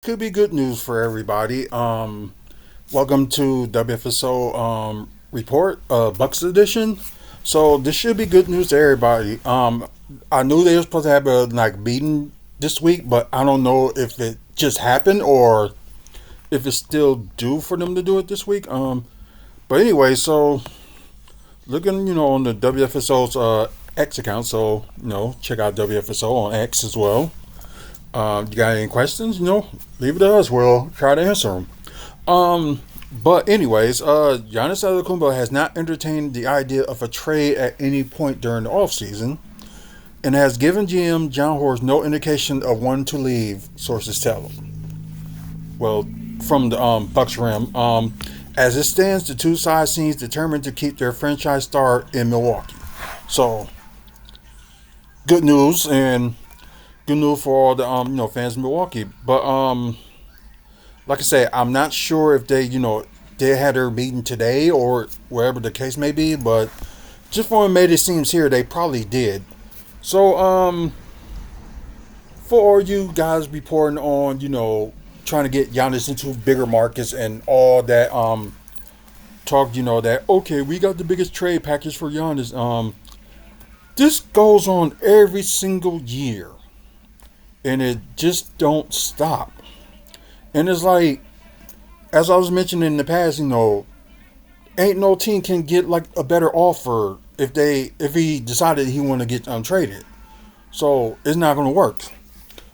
Could be good news for everybody. Welcome to WFSO report, Bucks edition. So this should be good news to everybody. I knew they were supposed to have a meeting this week, but I don't know if it just happened or if it's still due for them to do it this week. But anyway, so looking, on the WFSO's X account. So check out WFSO on X as well. You got any questions? Leave it to us. We'll try to answer them. But anyways, Giannis Antetokounmpo has not entertained the idea of a trade at any point during the offseason and has given GM John Horst no indication of when to leave, sources tell him. Well, from the Bucks Rim. As it stands, the two sides seem determined to keep their franchise star in Milwaukee. So, good news, and good news for all the fans in Milwaukee. But like I said, I'm not sure if they had their meeting today or wherever the case may be, but just from what made it seems here, they probably did. So for all you guys reporting on, trying to get Giannis into bigger markets and all that talk, that okay, we got the biggest trade package for Giannis. This goes on every single year, and it just don't stop. And it's like, as I was mentioning in the past, ain't no team can get like a better offer if he decided he want to get traded. So it's not going to work.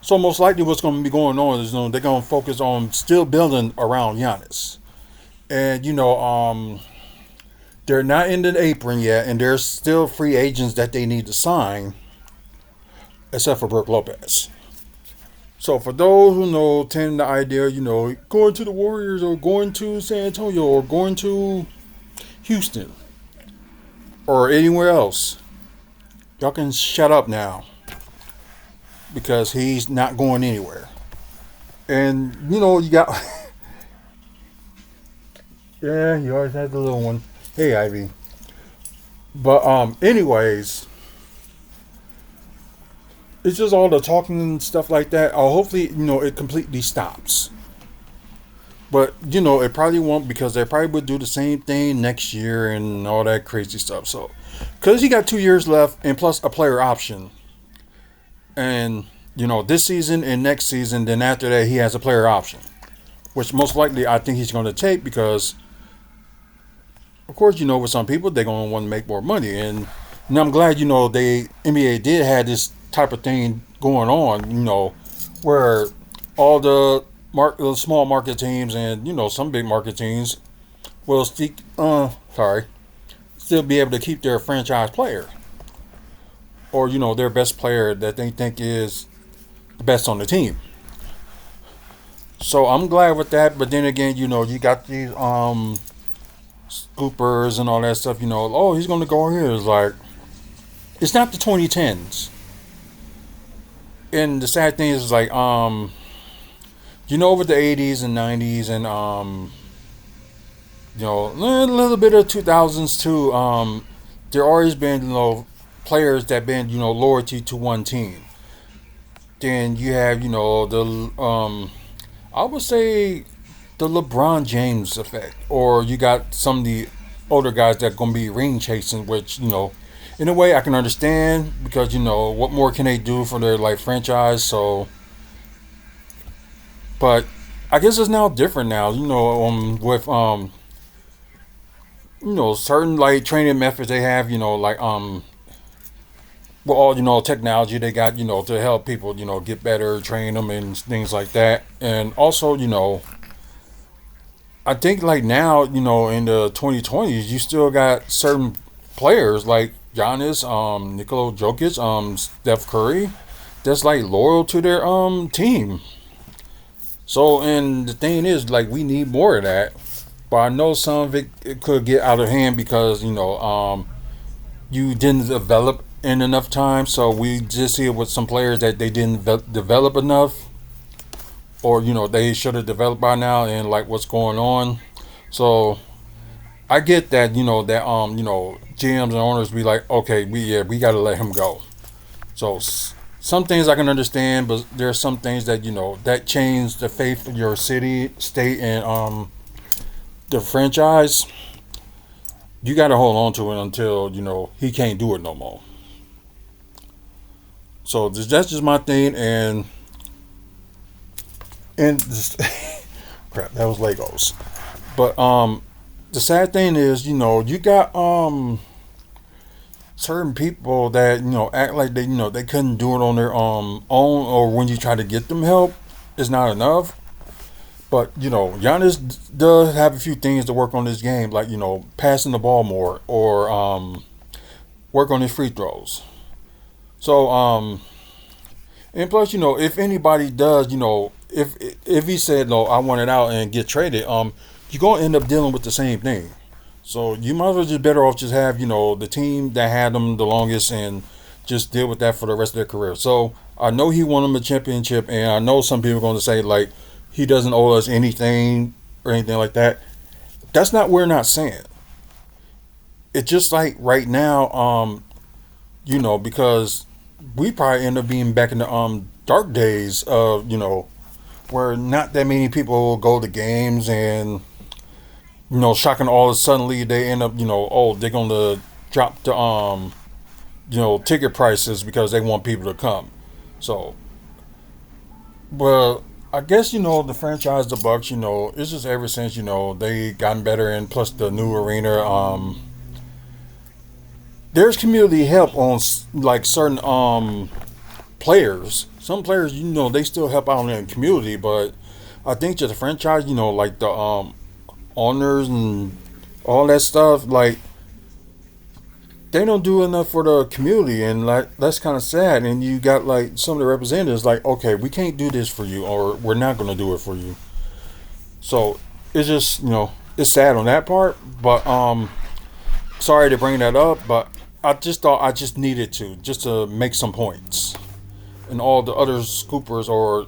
So most likely, what's going to be going on is they're going to focus on still building around Giannis, and they're not in the apron yet, and there's still free agents that they need to sign, except for Brook Lopez. So for those who tend the idea, going to the Warriors or going to San Antonio or going to Houston or anywhere else, y'all can shut up now because he's not going anywhere. And you got yeah, you always had the little one. Hey, Ivy. But anyways, it's just all the talking and stuff like that. Hopefully, it completely stops. But, it probably won't because they probably would do the same thing next year and all that crazy stuff. So, because he got 2 years left and plus a player option. And, this season and next season, then after that, he has a player option. Which most likely I think he's going to take because, of course, with some people, they're going to want to make more money. And I'm glad, NBA did have this type of thing going on, where all the small market teams and some big market teams will still be able to keep their franchise player or their best player that they think is the best on the team. So I'm glad with that, but then again, you got these scoopers and all that stuff. Oh, he's going to go here. It's like it's not the 2010s. And the sad thing is like with the 80s and 90s and a little bit of 2000s too, there always been players that been loyalty to one team. Then you have the I would say the LeBron James effect, or you got some of the older guys that gonna be ring chasing, which in a way I can understand because what more can they do for their franchise? So, but I guess it's now different now. With certain training methods they have. With all technology they got to help people get better, train them and things like that. And also I think now in the 2020s you still got certain players like Giannis, Nikola Jokic, Steph Curry, that's loyal to their team. So, and the thing is, we need more of that. But I know some of it could get out of hand because you didn't develop in enough time. So we just see it with some players that they didn't develop enough, or they should have developed by now, and what's going on. So I get that GMs and owners be like, okay, we got to let him go. So some things I can understand, but there are some things that that change the faith of your city, state, and the franchise. You got to hold on to it until he can't do it no more. So that's just my thing, and just, crap, that was Legos. But the sad thing is, you got certain people that act like they couldn't do it on their own, or when you try to get them help, it's not enough. But Giannis does have a few things to work on this game, like passing the ball more, or work on his free throws. So and plus if anybody does if he said no, I want it out and get traded, you're gonna end up dealing with the same thing. So you might as well just better off just have the team that had them the longest and just deal with that for the rest of their career. So I know he won them a championship, and I know some people are going to say like he doesn't owe us anything or anything like that. That's not what we're not saying. It's just like right now, because we probably end up being back in the dark days of where not that many people go to games, and shocking all of a suddenly they end up, oh, they're gonna drop the ticket prices because they want people to come. So, well, I guess the franchise, the Bucks, it's just ever since they gotten better, and plus the new arena, there's community help on like certain players. Some players, they still help out in the community, but I think just the franchise, like the owners and all that stuff, like they don't do enough for the community, and like that's kind of sad. And you got like some of the representatives like, okay, we can't do this for you, or we're not going to do it for you. So it's just it's sad on that part. But sorry to bring that up, but I just thought I just needed to just to make some points, and all the other scoopers or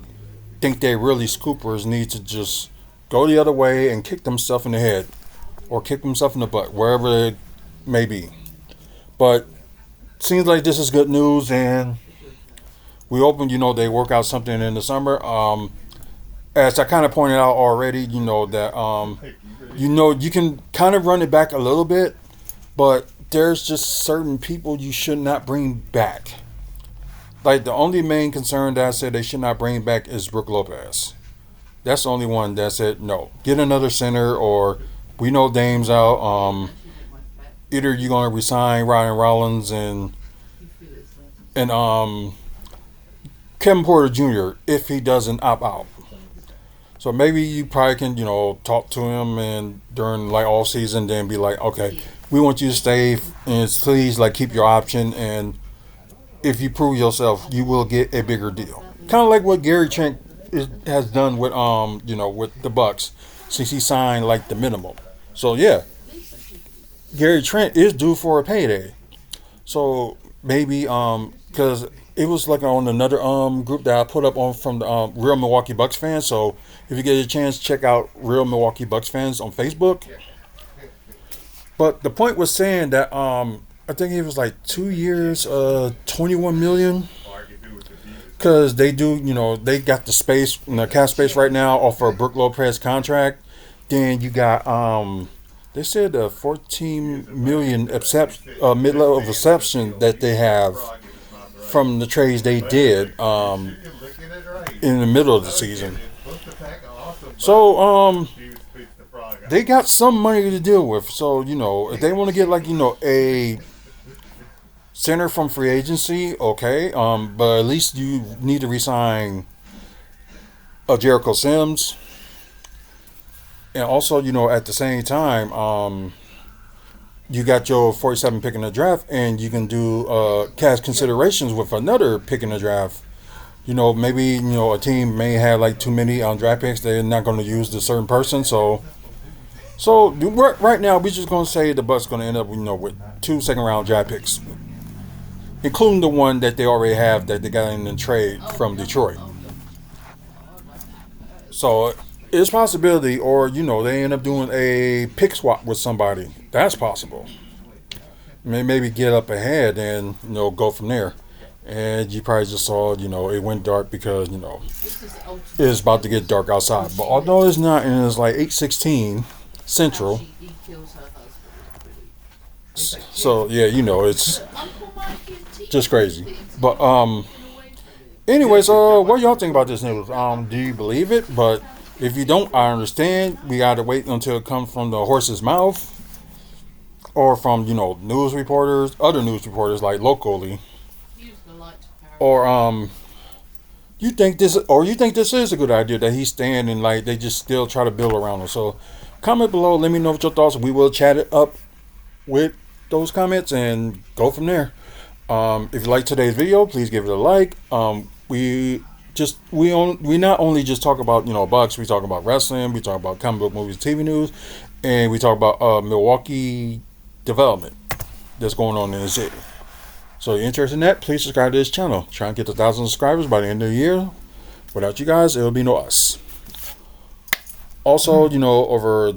think they really scoopers need to just go the other way and kick themselves in the head or kick themselves in the butt, wherever it may be. But seems like this is good news, and we open, they work out something in the summer. As I kind of pointed out already, that you can kind of run it back a little bit, but there's just certain people you should not bring back. Like the only main concern that I said they should not bring back is Brook Lopez. That's the only one that said no. Get another center, or we know Dame's out. Either you're gonna resign Ryan Rollins and Kevin Porter Jr. if he doesn't opt out. So maybe you probably can talk to him and during like all season, then be like, okay, we want you to stay and please like keep your option, and if you prove yourself, you will get a bigger deal. Kind of like what Gary Trent has done with with the Bucks since he signed like the minimum. So yeah, Gary Trent is due for a payday. So maybe because it was like on another group that I put up on from the Real Milwaukee Bucks fans. So if you get a chance, check out Real Milwaukee Bucks fans on Facebook. But the point was saying that I think it was like 2 years, 21 million. Because they do, they got the space, cap space right now off of Brook Lopez contract. Then you got, they said a 14 million mid-level of exception that they have from the trades they did in the middle of the season. So they got some money to deal with. So if they want to get like a center from free agency, okay. But at least you need to resign Jericho Sims, and also at the same time, you got your 47 pick in the draft, and you can do cash considerations with another pick in the draft. Maybe a team may have like too many draft picks. They're not going to use the certain person, so. So right now, we're just going to say the Bucks going to end up, with 2 second-round draft picks, including the one that they already have that they got in the trade from Detroit. So it's a possibility, or they end up doing a pick swap with somebody. That's possible. Maybe get up ahead and go from there, and you probably just saw, it went dark because, it's about to get dark outside. But although it's not, and it's like 8:16 Central, so yeah, it's just crazy. But anyways, what y'all think about this news? Do you believe it? But if you don't, I understand. We gotta wait until it comes from the horse's mouth, or from news reporters, other news reporters like locally, or you think this is a good idea that he's staying and like they just still try to build around him. So comment below, let me know what your thoughts. We will chat it up with those comments and go from there. If you like today's video, please give it a like. We not only just talk about Bucks, we talk about wrestling, we talk about comic book movies, TV news, and we talk about Milwaukee development that's going on in the city. So if you're interested in that, please subscribe to this channel. Try and get to 1,000 subscribers by the end of the year. Without you guys, it'll be no us. Also, over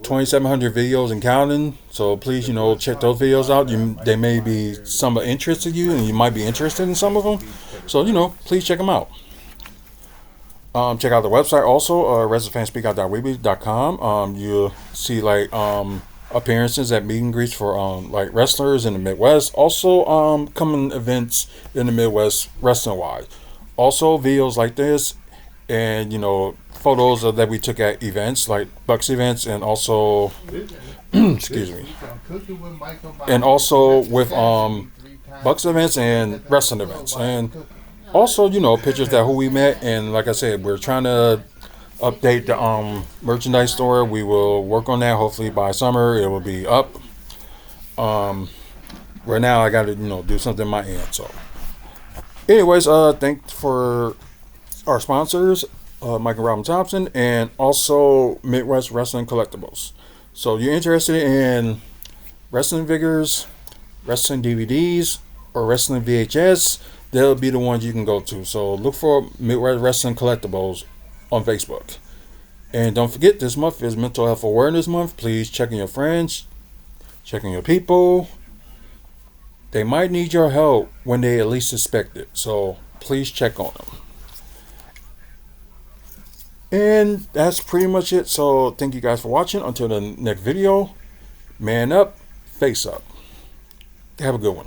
2,700 videos and counting. So please, check those videos out. They may be some of interest to you, and you might be interested in some of them. So, please check them out. Check out the website also, wrestlingfanspeakout.weebly.com. You'll see like appearances at meet and greets for like wrestlers in the Midwest. Also, coming events in the Midwest wrestling wise. Also, videos like this, and photos that we took at events like Bucks events, and also excuse me, and also with Bucks events and wrestling events, and also pictures that who we met. And like I said, we're trying to update the merchandise store. We will work on that. Hopefully by summer it will be up. Right now I got to do something in my end. So anyways, thanks for our sponsors, Mike and Robin Thompson, and also Midwest Wrestling Collectibles. So you're interested in wrestling figures, wrestling DVDs, or wrestling VHS, they'll be the ones you can go to. So look for Midwest Wrestling Collectibles on Facebook. And don't forget, this month is Mental Health Awareness Month. Please check on your friends, check on your people. They might need your help when they at least suspect it. So please check on them. And that's pretty much it. So thank you guys for watching. Until the next video, man up, face up. Have a good one.